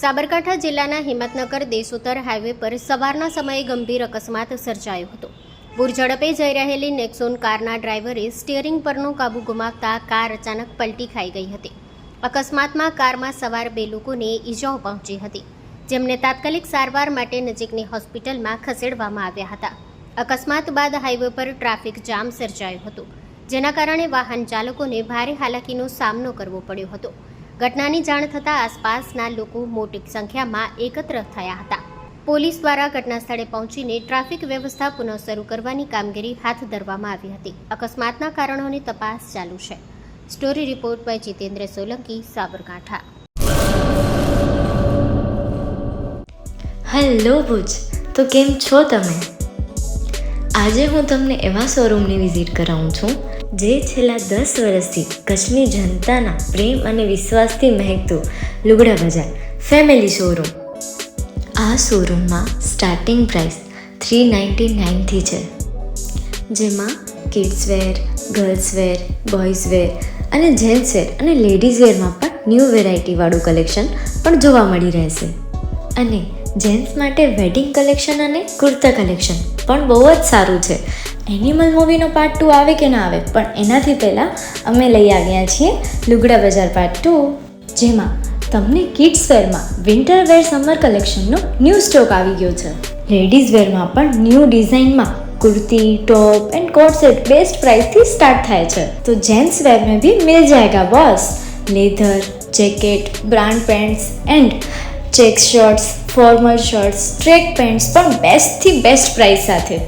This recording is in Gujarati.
સાબરકાંઠા જિલ્લાના હિંમતનગર દેશોત્તર હાઈવે પર સવારના સમયે ગંભીર અકસ્માત સર્જાયો હતો. પૂર ઝડપે જઈ રહેલી નેક્સોન કારના ડ્રાઈવરે સ્ટીયરિંગ પરનો કાબુ ગુમાવતા કાર અચાનક પલટી ખાઈ ગઈ હતી. અકસ્માતમાં કારમાં સવાર 2 લોકોને ઈજાઓ પહોંચી હતી, જેમને તાત્કાલિક સારવાર માટે નજીકની હોસ્પિટલમાં ખસેડવામાં આવ્યા હતા. અકસ્માત બાદ હાઈવે પર ટ્રાફિક જામ સર્જાયો હતો, જેના કારણે વાહન ચાલકોને ભારે હાલાકીનો સામનો કરવો પડ્યો હતો. ઘટનાની જાણ થતાં આસપાસના લોકો મોટી સંખ્યામાં એકત્ર થયા હતા. પોલીસ દ્વારા ઘટના સ્થળે પહોંચીને ટ્રાફિક વ્યવસ્થા પુનઃ શરૂ કરવાની કામગીરી હાથ ધરવામાં આવી હતી. અકસ્માતના કારણોની તપાસ ચાલુ છે. Story report by Jitendra Solanki, Sabarkantha. Hello Bhuj, તો કેમ છો તમે? આજે હું તમને એવા શોરૂમની વિઝિટ કરાવું છું જે છેલ્લા 10 વર્ષથી કચ્છની જનતાના પ્રેમ અને વિશ્વાસથી મહેકતું લુગડા બજાર ફેમિલી શોરૂમ. આ શોરૂમમાં સ્ટાર્ટિંગ પ્રાઇસ 399થી છે, જેમાં kids wear, girls wear, boys wear અને જેન્ટ્સ વેર અને લેડીઝ વેરમાં પણ ન્યૂ વેરાયટીવાળું કલેક્શન પણ જોવા મળી રહેશે. અને જેન્ટ્સ માટે વેડિંગ કલેક્શન અને કુર્તા કલેક્શન પણ બહુ જ સારું છે. એનિમલ મૂવીનો પાર્ટ 2 આવે કે ના આવે, પણ એનાથી પહેલાં અમે લઈ આવ્યા છીએ લુગડા બજાર પાર્ટ 2, જેમાં તમને કિડ્સ વેરમાં વિન્ટર વેર સમર કલેક્શનનો ન્યૂ સ્ટોક આવી ગયો છે. લેડીઝ વેરમાં પણ ન્યૂ ડિઝાઇનમાં kurti, top and coat set best price थी स्टार्ट थाय छे. तो जेंट्स वेर में भी मिल जाएगा boss. Leather, jacket, brand pants and check shirts, formal shirts, track pants પણ બેસ્ટ થી બેસ્ટ પ્રાઇસ સાથે.